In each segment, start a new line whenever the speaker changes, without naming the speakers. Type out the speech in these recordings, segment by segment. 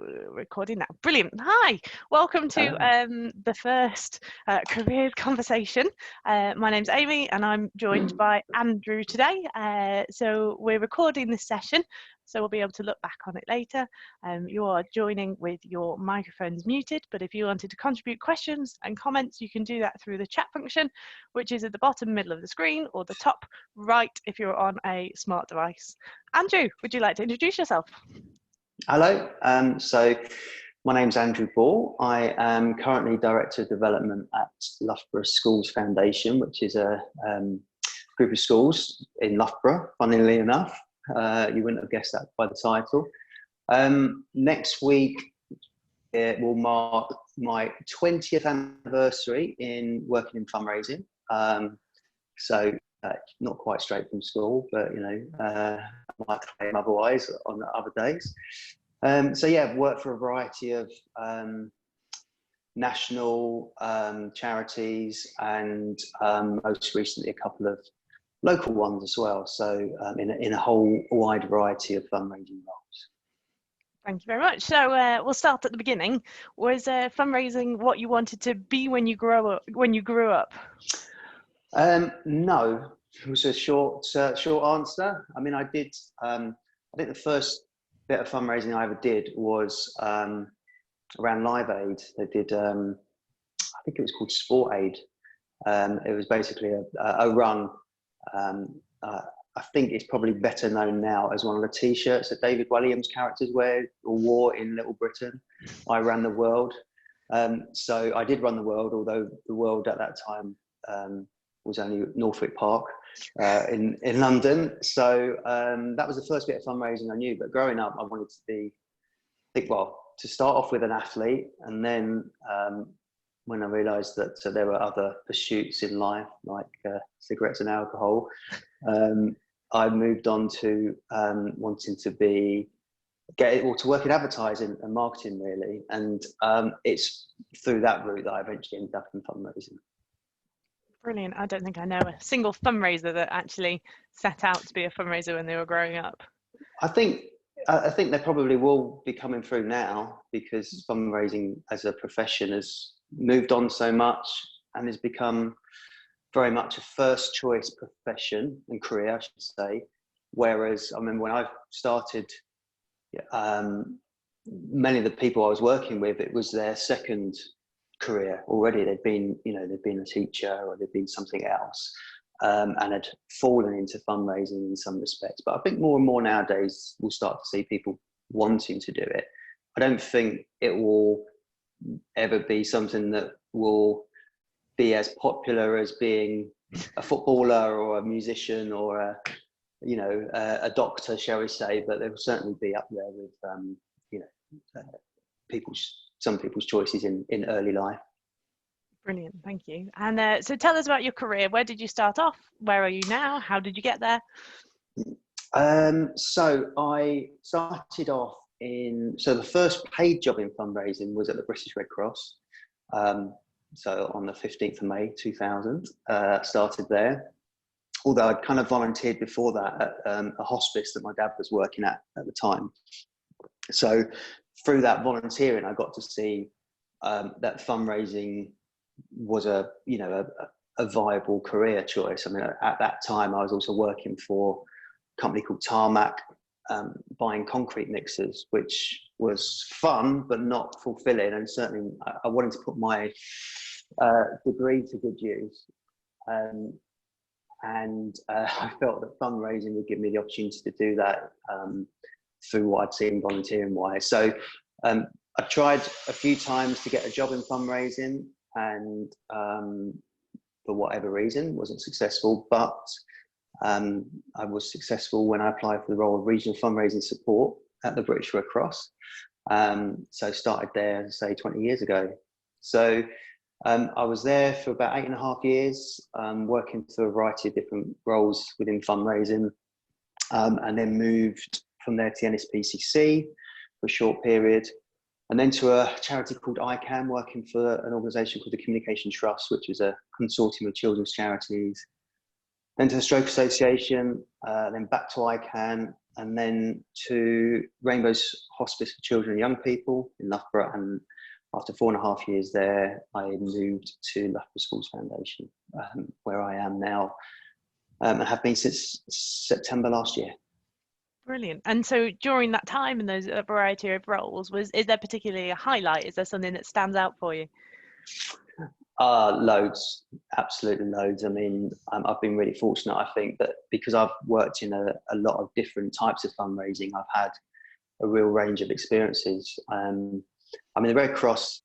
Recording now. Brilliant. Hi, welcome to the first careers conversation. My name's Amy and I'm joined by Andrew today. So we're recording this session, so we'll be able to look back on it later. You are joining with your microphones muted, but if you wanted to contribute questions and comments, you can do that through the chat function, which is at the bottom middle of the screen or the top right if you're on a smart device. Andrew, would you like to introduce yourself?
Hello, so my name's Andrew Ball. I am currently Director of Development at Loughborough Schools Foundation, which is a group of schools in Loughborough, funnily enough. You wouldn't have guessed that by the title. Next week, it will mark my 20th anniversary in working in fundraising. Not quite straight from school, but you know, I might claim otherwise on other days. So yeah, I've worked for a variety of national charities and most recently a couple of local ones as well. So in a whole wide variety of fundraising roles.
Thank you very much. So we'll start at the beginning. Was fundraising what you wanted to be when you grew up?
No, it was a short answer. I mean, I think the first bit of fundraising I ever did was around Live Aid. They did, I think it was called Sport Aid. It was basically a run. I think it's probably better known now as one of the T-shirts that David Williams characters wore in Little Britain. I ran the world. So I did run the world, although the world at that time was only Northwick Park in London. So that was the first bit of fundraising I knew. But growing up, I wanted to start off with an athlete, and then when I realised that there were other pursuits in life like cigarettes and alcohol, I moved on to wanting to work in advertising and marketing really, and it's through that route that I eventually ended up in fundraising.
Brilliant. I don't think I know a single fundraiser that actually set out to be a fundraiser when they were growing up.
I think they probably will be coming through now, because fundraising as a profession has moved on so much and has become very much a first choice profession and career, I should say. Whereas I remember when I started, many of the people I was working with, it was their second career already. They'd been a teacher or they'd been something else, and had fallen into fundraising in some respects. But I think more and more nowadays we'll start to see people wanting to do it. I don't think it will ever be something that will be as popular as being a footballer or a musician or a doctor, shall we say, but they will certainly be up there with some people's choices in early life.
Brilliant, thank you. And so tell us about your career. Where did you start off? Where are you now? How did you get there?
So I started off the first paid job in fundraising was at the British Red Cross. So on the 15th of May 2000, started there. Although I'd kind of volunteered before that at a hospice that my dad was working at the time. So through that volunteering, I got to see that fundraising was a viable career choice. I mean, at that time, I was also working for a company called Tarmac, buying concrete mixers, which was fun but not fulfilling. And certainly, I wanted to put my degree to good use. And I felt that fundraising would give me the opportunity to do that through what I'd seen volunteering wise. So I tried a few times to get a job in fundraising, and for whatever reason wasn't successful, but I was successful when I applied for the role of regional fundraising support at the British Red Cross. So started there, as I say, 20 years ago. So I was there for about 8.5 years, working through a variety of different roles within fundraising, and then moved from there to the NSPCC for a short period, and then to a charity called ICANN, working for an organisation called the Communication Trust, which is a consortium of children's charities. Then to the Stroke Association, then back to ICANN, and then to Rainbows Hospice for Children and Young People in Loughborough. And after 4.5 years there, I moved to Loughborough Schools Foundation, where I am now, and have been since September last year.
Brilliant. And so during that time in those variety of roles, is there particularly a highlight? Is there something that stands out for you?
Loads, absolutely loads. I mean, I've been really fortunate, I think, that because I've worked in a lot of different types of fundraising, I've had a real range of experiences. I mean, the Red Cross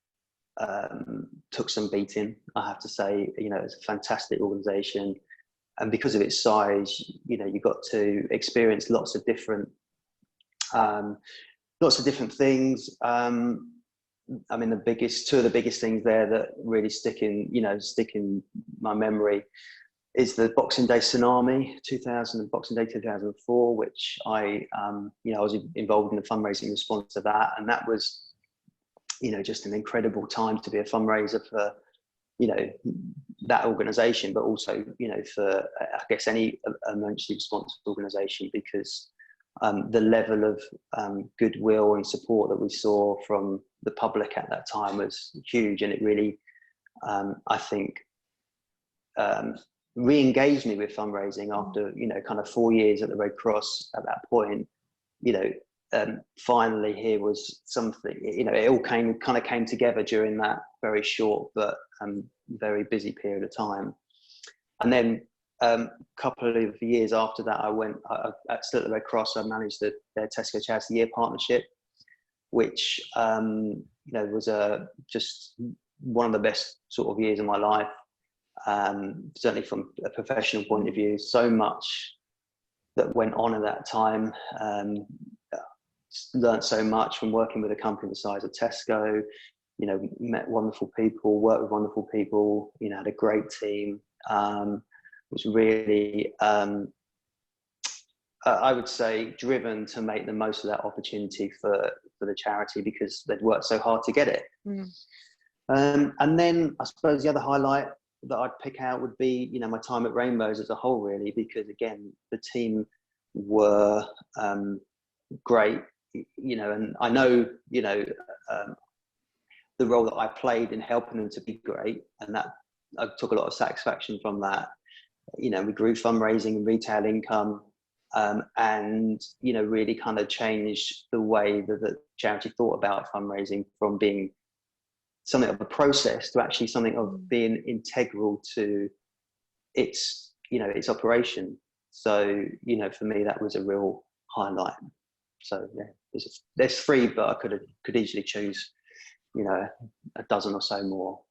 took some beating, I have to say. You know, it's a fantastic organisation, and because of its size, you know, you got to experience lots of different things. I mean, two of the biggest things there that really stick in my memory is the Boxing Day tsunami, Boxing Day 2004, which I was involved in the fundraising response to that, and that was, you know, just an incredible time to be a fundraiser for, you know, that organisation, but also, you know, for I guess any emergency response organisation, because the level of goodwill and support that we saw from the public at that time was huge, and it really, I think, re-engaged me with fundraising after, you know, kind of 4 years at the Red Cross. At that point, you know, finally here was something, you know, it all came together during that very short but very busy period of time. And then couple of years after that, still at the Red Cross, I managed their Tesco Charity Year partnership, which you know, was just one of the best sort of years of my life. Certainly from a professional point of view, so much that went on at that time. Learned so much from working with a company the size of Tesco. You know, met wonderful people, worked with wonderful people. You know, had a great team. Was really, I would say, driven to make the most of that opportunity for the charity, because they'd worked so hard to get it. And then I suppose the other highlight that I'd pick out would be, you know, my time at Rainbows as a whole, really, because again, the team were great, you know, and I know, you know, the role that I played in helping them to be great, and that I took a lot of satisfaction from that. You know, we grew fundraising and retail income, and, you know, really kind of changed the way that the charity thought about fundraising, from being something of a process to actually something of being integral to its, you know, its operation. So, you know, for me, that was a real highlight. So yeah, there's three, but I could easily choose, you know, a dozen or so more.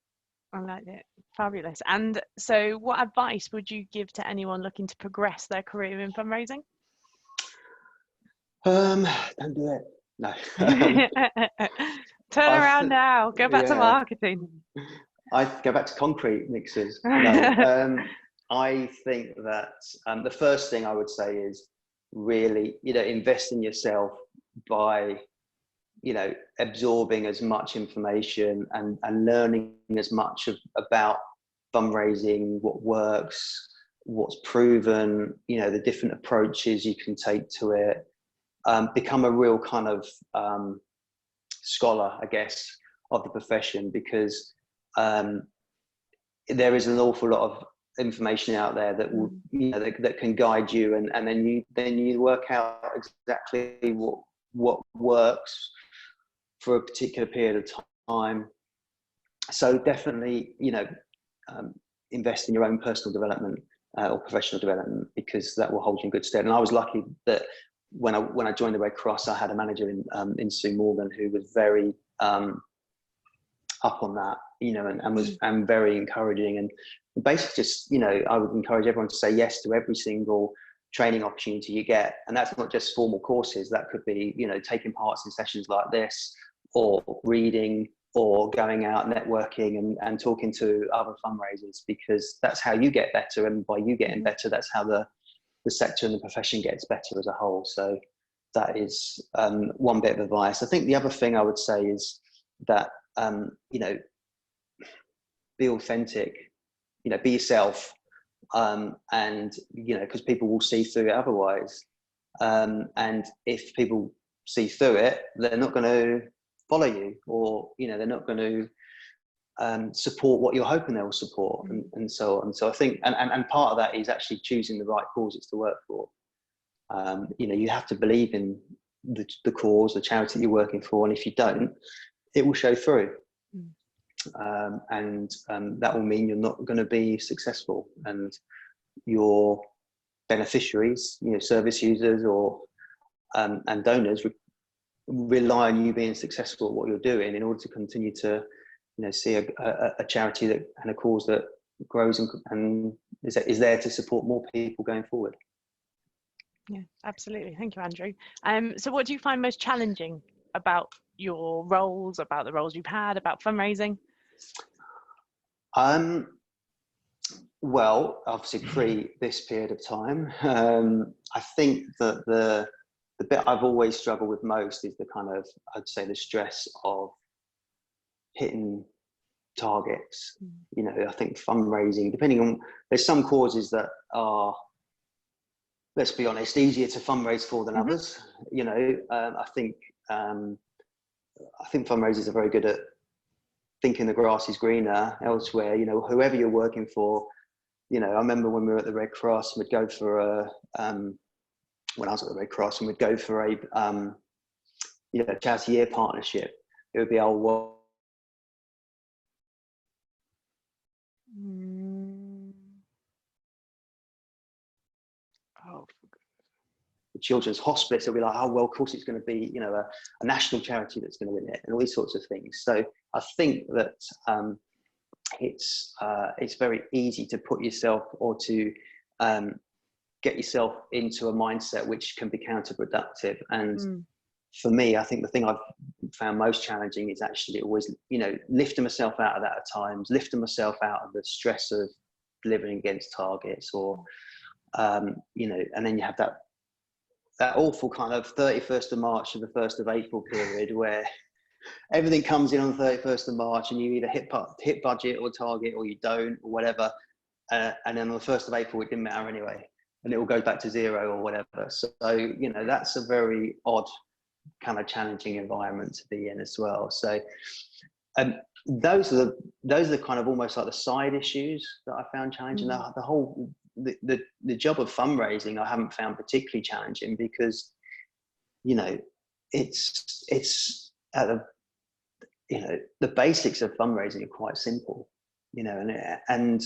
I like it. Fabulous. And so what advice would you give to anyone looking to progress their career in fundraising?
Don't do it. No.
Turn around now. Go back to marketing.
I'd go back to concrete mixers. No. I think that the first thing I would say is really, you know, invest in yourself by, you know, absorbing as much information and learning as much about fundraising, what works, what's proven, you know, the different approaches you can take to it. Become a real kind of scholar, I guess, of the profession, because there is an awful lot of information out there that will, you know, that can guide you, and then you work out exactly what works for a particular period of time. So definitely, you know, invest in your own personal development or professional development, because that will hold you in good stead. And I was lucky that when I joined the Red Cross, I had a manager in Sue Morgan who was very up on that, you know, and was very encouraging, and basically just, you know, I would encourage everyone to say yes to every single training opportunity you get. And that's not just formal courses. That could be, you know, taking parts in sessions like this, or reading, or going out networking and talking to other fundraisers, because that's how you get better. And by you getting better, that's how the sector and the profession gets better as a whole. So that is one bit of advice. I think the other thing I would say is that, you know, be authentic, you know, be yourself, and, you know, because people will see through it otherwise. And if people see through it, they're not going to follow you, or they're not going to support what you're hoping they'll support, and so on. So I think, and part of that is actually choosing the right causes to work for. You have to believe in the cause, the charity you're working for, and if you don't, it will show through. And that will mean you're not going to be successful, and your beneficiaries, service users or and donors rely on you being successful at what you're doing in order to continue to see a charity that and a cause that grows and is there to support more people going forward.
Yeah, absolutely. Thank you, Andrew. So what do you find most challenging about your roles, about the roles you've had, about fundraising?
Well, obviously pre this period of time, I think that the bit I've always struggled with most is the kind of, I'd say, the stress of hitting targets. I think fundraising, depending on, there's some causes that are, let's be honest, easier to fundraise for than others. I think fundraisers are very good at thinking the grass is greener elsewhere. Whoever you're working for, I remember when we were at the Red Cross, we'd go for when I was at the Red Cross, and we'd go for a charity year partnership. It would be the Children's Hospice. It'll be like, of course it's going to be, a national charity that's going to win it, and all these sorts of things. So I think that it's very easy to put yourself or to get yourself into a mindset which can be counterproductive. And for me, I think the thing I've found most challenging is actually always, lifting myself out of that at times, lifting myself out of the stress of delivering against targets, or, and then you have that awful kind of 31st of March to the 1st of April period where everything comes in on the 31st of March and you either hit budget or target, or you don't, or whatever. And then on the 1st of April, it didn't matter anyway, and it will go back to zero or whatever. So, that's a very odd kind of challenging environment to be in as well. So those are the kind of almost like the side issues that I found challenging. The job of fundraising I haven't found particularly challenging, because it's at the basics of fundraising are quite simple, and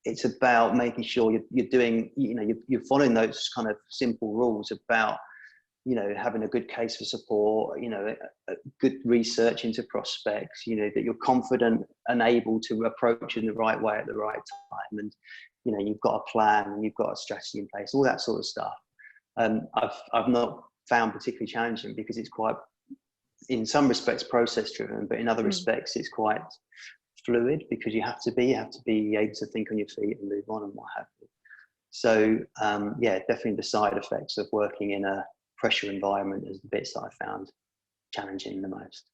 it's about making sure you're doing, you're following those kind of simple rules about having a good case for support, a good research into prospects, that you're confident and able to approach in the right way at the right time, and you've got a plan and you've got a strategy in place, all that sort of stuff. I've not found particularly challenging, because it's quite, in some respects, process driven, but in other respects it's quite fluid, because you have to be able to think on your feet and move on and what have you. So definitely the side effects of working in a pressure environment is the bits that I found challenging the most.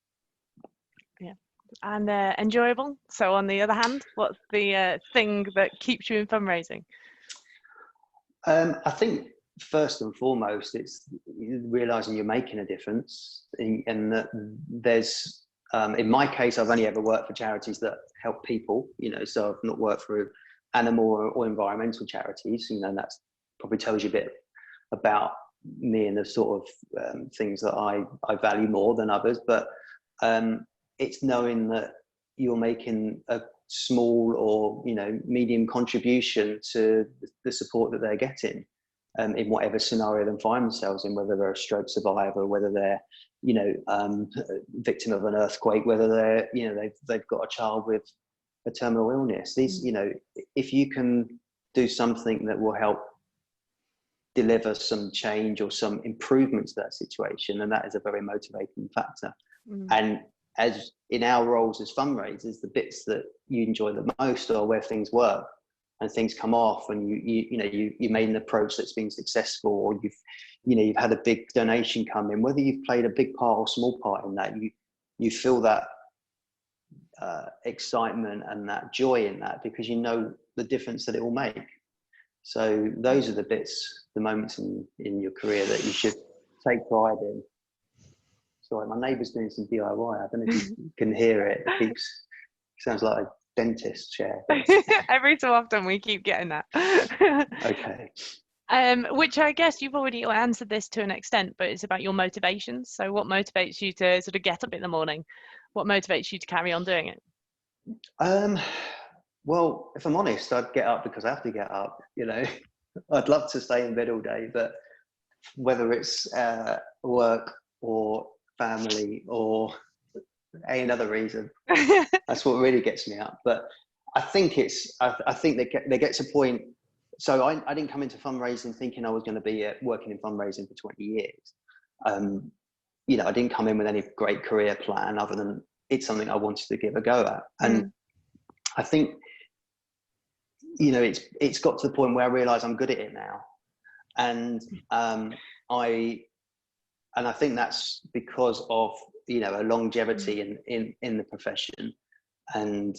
Yeah. And enjoyable. So on the other hand, what's the thing that keeps you in fundraising?
I think first and foremost, it's realizing you're making a difference, and that there's, in my case, I've only ever worked for charities that help people, so I've not worked for animal or environmental charities, and that probably tells you a bit about me and the sort of things that I value more than others. But it's knowing that you're making a small or medium contribution to the support that they're getting, in whatever scenario they find themselves in, whether they're a stroke survivor, whether they're victim of an earthquake, whether they're they've got a child with a terminal illness. These if you can do something that will help deliver some change or some improvement to that situation, and that is a very motivating factor. And as in our roles as fundraisers, the bits that you enjoy the most are where things work and things come off, and you made an approach that's been successful, or you've had a big donation come in, whether you've played a big part or small part in that, you feel that excitement and that joy in that, because you know the difference that it will make. So those are the bits, the moments in your career that you should take pride in. Sorry, my neighbour's doing some DIY. I don't know if you can hear it. It sounds like a dentist chair.
Every so often we keep getting that.
Okay.
Which I guess you've already answered this to an extent, but it's about your motivations. So what motivates you to sort of get up in the morning? What motivates you to carry on doing it?
Well, if I'm honest, I'd get up because I have to get up, you know. I'd love to stay in bed all day, but whether it's work or family or any other reason, that's what really gets me up. But I think I think there gets a point. So I didn't come into fundraising thinking I was going to be working in fundraising for 20 years. You know, I didn't come in with any great career plan other than it's something I wanted to give a go at. And I think, you know, it's got to the point where I realise I'm good at it now. And I think that's because of, you know, a longevity in the profession, and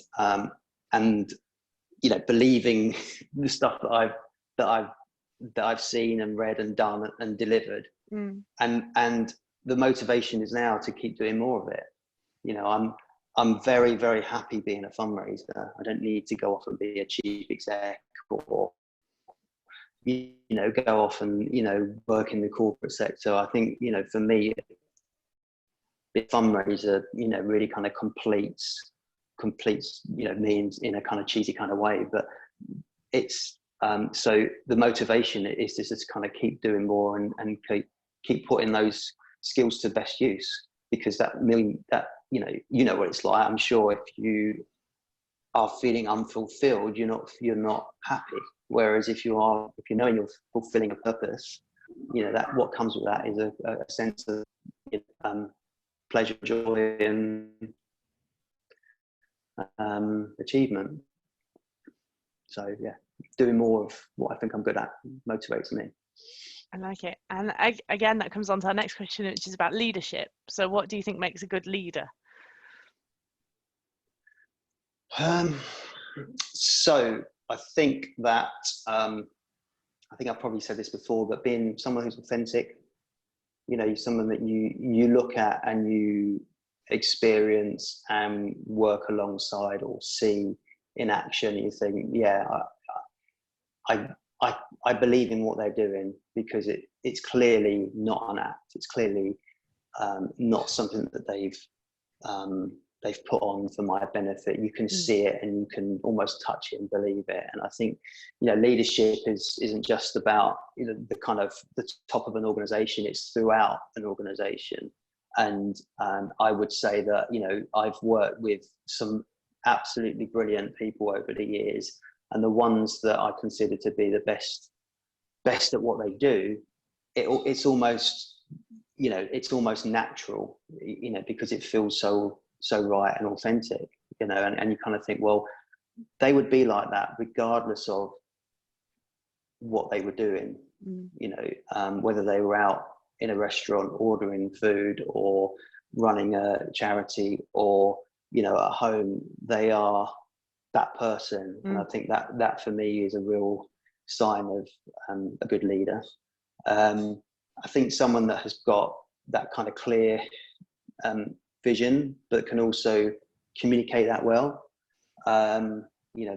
you know, believing the stuff that I've seen and read and done and delivered, and the motivation is now to keep doing more of it. You know, I'm very, very happy being a fundraiser. I don't need to go off and be a chief exec or, you know, go off and, you know, work in the corporate sector. I think, you know, for me, the fundraiser, you know, really kind of completes, you know, me in a kind of cheesy kind of way. But it's, so the motivation is to just kind of keep doing more and keep putting those skills to best use, because you know what it's like. I'm sure if you are feeling unfulfilled, you're not happy. Whereas if you're knowing you're fulfilling a purpose, you know, that what comes with that is a sense of pleasure, joy, and achievement. So yeah, doing more of what I think I'm good at motivates me.
I like it. And again, that comes on to our next question, which is about leadership. So what do you think makes a good leader?
So I think that I think I've probably said this before, but being someone who's authentic, you know, someone that you look at and you experience and work alongside or see in action, you think, yeah, I believe in what they're doing, because it's clearly not an act. It's clearly not something that they've put on for my benefit. You can see it and you can almost touch it and believe it. And I think, you know, leadership isn't just about, you know, the kind of the top of an organization. It's throughout an organization. And I would say that, you know, I've worked with some absolutely brilliant people over the years, and the ones that I consider to be the best at what they do, it's almost, you know, it's almost natural, you know, because it feels so right and authentic, you know, and you kind of think, well, they would be like that regardless of what they were doing, you know, whether they were out in a restaurant ordering food or running a charity or, you know, at home, they are that person. And I think that for me is a real sign of a good leader. I think someone that has got that kind of clear vision, but can also communicate that well. You know,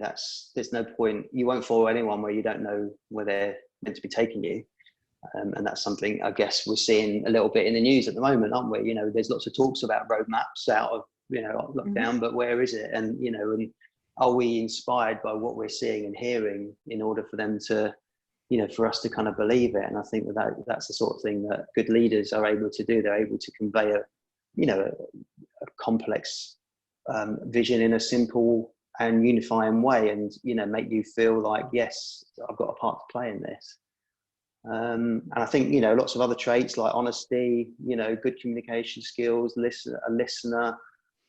there's no point, you won't follow anyone where you don't know where they're meant to be taking you. And that's something I guess we're seeing a little bit in the news at the moment, aren't we? You know, there's lots of talks about roadmaps out of, you know, lockdown, but where is it? And, you know, and are we inspired by what we're seeing and hearing in order for them to, you know, for us to kind of believe it? And I think that's the sort of thing that good leaders are able to do. They're able to convey a complex vision in a simple and unifying way, and, you know, make you feel like, yes, I've got a part to play in this. And I think, you know, lots of other traits like honesty, you know, good communication skills, a listener,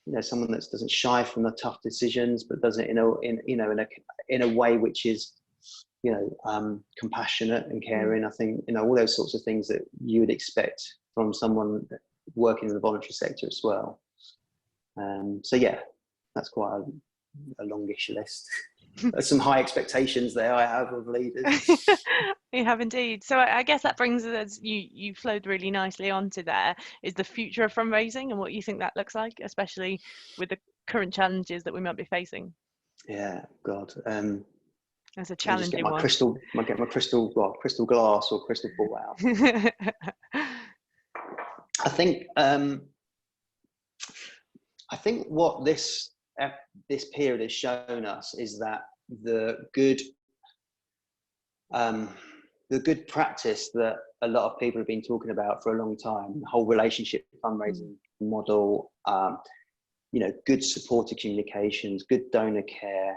you know, someone that doesn't shy from the tough decisions, but does it in a way which is, you know, compassionate and caring. I think, you know, all those sorts of things that you would expect from someone working in the voluntary sector as well. So yeah, that's quite a longish list. There's some high expectations there I have of leaders.
You have indeed. So I guess that brings us, you flowed really nicely onto there, is the future of fundraising and what you think that looks like, especially with the current challenges that we might be facing.
Yeah, God.
It's a
I just
challenging one.
get my crystal glass or crystal ball out. I think what this period has shown us is that the good practice that a lot of people have been talking about for a long time, the whole relationship fundraising model, good supported communications, good donor care,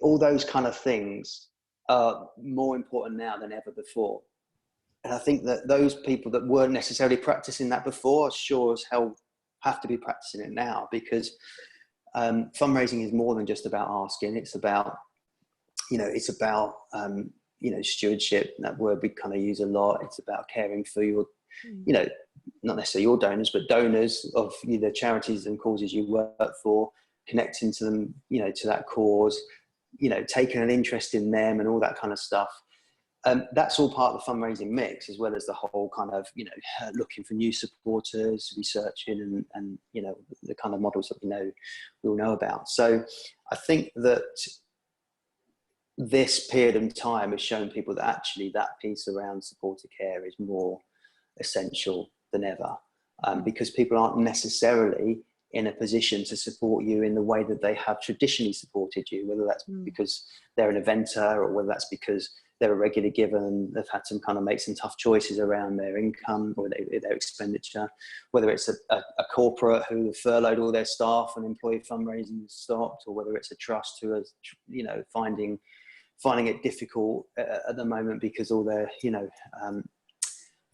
all those kind of things are more important now than ever before. And I think that those people that weren't necessarily practicing that before sure as hell have to be practicing it now, because fundraising is more than just about asking. It's about, stewardship, that word we kind of use a lot. It's about caring for your, not necessarily your donors, but donors of the charities and causes you work for, connecting to them, to that cause, taking an interest in them and all that kind of stuff. That's all part of the fundraising mix, as well as the whole kind of, looking for new supporters, researching and the kind of models that we all know about. So I think that this period of time has shown people that actually that piece around supported care is more essential than ever, because people aren't necessarily in a position to support you in the way that they have traditionally supported you, whether that's because they're an eventer or whether that's because they're a regular giver and they've had to kind of make some tough choices around their income or their expenditure, whether it's a corporate who have furloughed all their staff and employee fundraising has stopped, or whether it's a trust who is, finding it difficult at the moment because all their,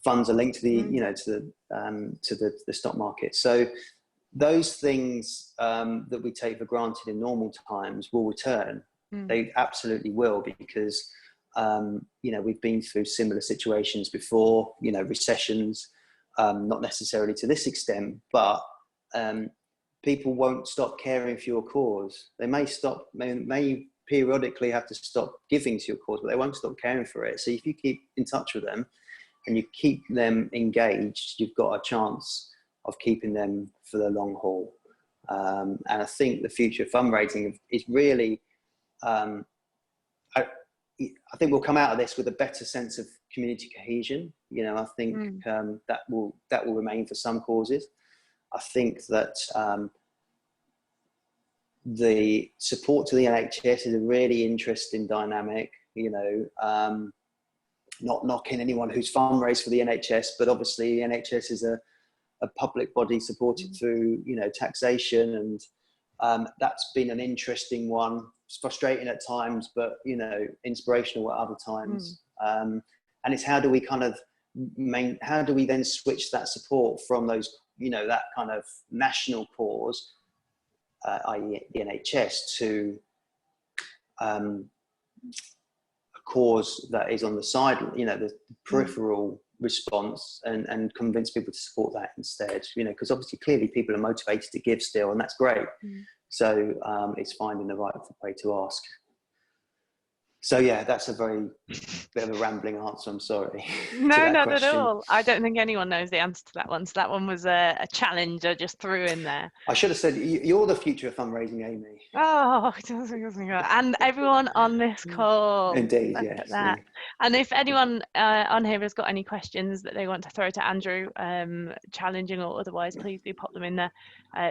funds are linked to the, to the stock market. So those things that we take for granted in normal times will return. They absolutely will, because we've been through similar situations before, recessions, not necessarily to this extent, but people won't stop caring for your cause. They may periodically have to stop giving to your cause, but they won't stop caring for it. So if you keep in touch with them and you keep them engaged, you've got a chance of keeping them for the long haul. And I think the future of fundraising is really, I think we'll come out of this with a better sense of community cohesion. I think that will remain for some causes. I think that the support to the NHS is a really interesting dynamic. Not knocking anyone who's fundraised for the NHS, but obviously the NHS is a public body supported through taxation, and that's been an interesting one. It's frustrating at times, but inspirational at other times. And it's how do we then switch that support from those that kind of national cause, i.e. the NHS, to a cause that is on the side, the peripheral response, and convince people to support that instead, because obviously clearly people are motivated to give still, and that's great. So it's finding the right way to ask. So yeah, that's a very bit of a rambling answer, I'm sorry.
No, not at all. I don't think anyone knows the answer to that one. So that one was a challenge I just threw in there.
I should have said, you're the future of fundraising, Amy.
Oh, and everyone on this call.
Indeed, yes.
Yeah. And if anyone on here has got any questions that they want to throw to Andrew, challenging or otherwise, please do pop them in the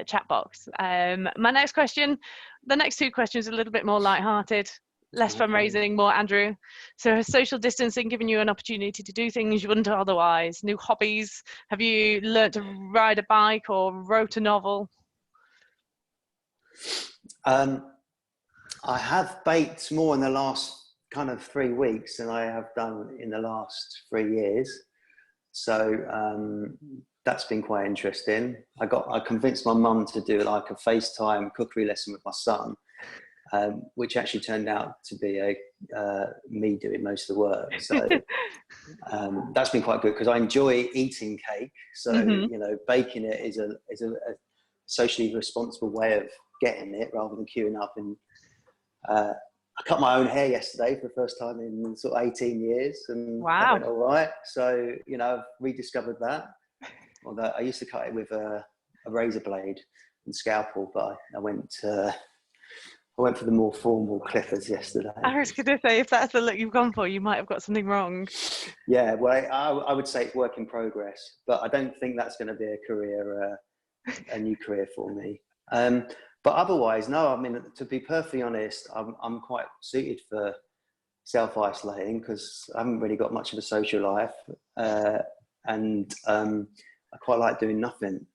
chat box. My next question, the next two questions are a little bit more lighthearted. Less fundraising, more Andrew. So has social distancing given you an opportunity to do things you wouldn't otherwise? New hobbies? Have you learnt to ride a bike or wrote a novel?
I have baked more in the last kind of 3 weeks than I have done in the last 3 years. So that's been quite interesting. I convinced my mum to do like a FaceTime cookery lesson with my son. Which actually turned out to be me doing most of the work. So that's been quite good, because I enjoy eating cake. So baking it is a socially responsible way of getting it, rather than queuing up in I cut my own hair yesterday for the first time in sort of 18 years, and that
Wow.
went all right. So, you know, I've rediscovered that. Although I used to cut it with a razor blade and scalpel, but I went for the more formal clippers yesterday.
I was going to say, if that's the look you've gone for, you might have got something wrong.
Yeah, well, I would say it's work in progress, but I don't think that's going to be a new career for me. But otherwise, no, I mean, to be perfectly honest, I'm quite suited for self-isolating because I haven't really got much of a social life, and I quite like doing nothing.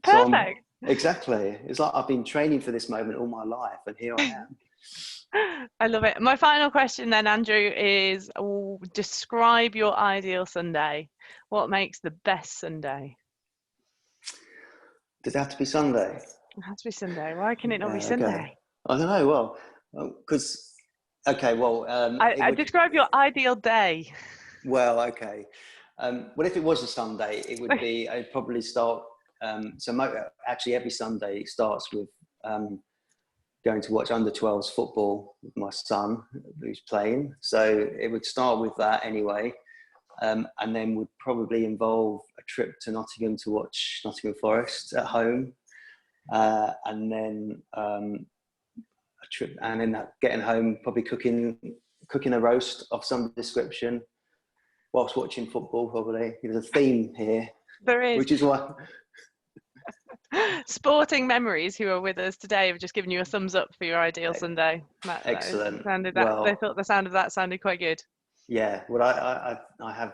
Perfect.
Exactly. It's like I've been training for this moment all my life, and here I am.
I love it. My final question then, Andrew, is describe your ideal Sunday. What makes the best Sunday?
Does it have to be Sunday?
It has to be Sunday. Why can it not be
Okay.
Sunday?
I don't know. Well, because
I describe your ideal day.
Well, okay. Well, if it was a Sunday, it would be. I'd probably start. Actually, every Sunday it starts with going to watch under-12s football with my son, who's playing. So it would start with that anyway. And then would probably involve a trip to Nottingham to watch Nottingham Forest at home, and then a trip, and then getting home, probably cooking a roast of some description whilst watching football. Probably there's a theme here.
There is.
Which is why.
Sporting Memories, who are with us today, have just given you a thumbs up for your ideal Sunday.
Excellent.
They thought the sound of that sounded quite good.
Yeah, well, I have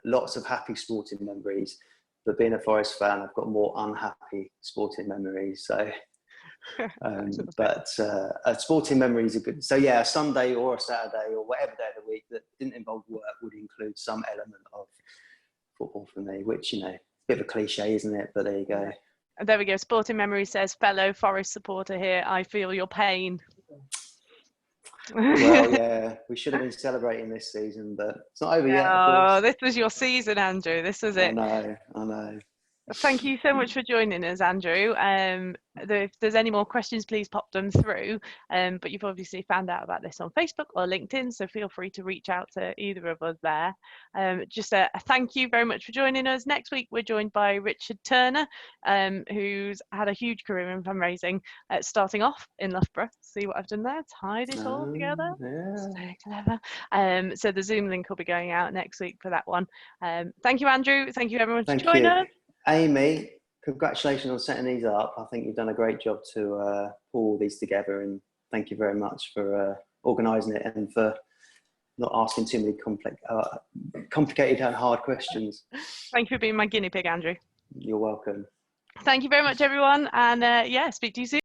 lots of happy sporting memories, but being a Forest fan, I've got more unhappy sporting memories. So, sporting memories are good. So yeah, a Sunday or a Saturday or whatever day of the week that didn't involve work would include some element of football for me, which, you know, a bit of a cliche, isn't it? But there you go.
And there we go. Sporting Memory says, fellow Forest supporter here, I feel your pain.
Well, yeah, we should have been celebrating this season, but it's not over yet.
Oh, this was your season, Andrew. This was it.
I know.
Thank you so much for joining us, Andrew. If there's any more questions, please pop them through. But you've obviously found out about this on Facebook or LinkedIn, so feel free to reach out to either of us there. Just a thank you very much for joining us. Next week, we're joined by Richard Turner, who's had a huge career in fundraising, starting off in Loughborough. See what I've done there? Tied it all together.
Yeah.
So clever. So the Zoom link will be going out next week for that one. Thank you, Andrew. Thank you, everyone, for joining us.
Amy, congratulations on setting these up. I think you've done a great job to pull all these together, and thank you very much for organising it and for not asking too many complicated and hard questions.
Thank you for being my guinea pig, Andrew.
You're welcome.
Thank you very much, everyone, and speak to you soon.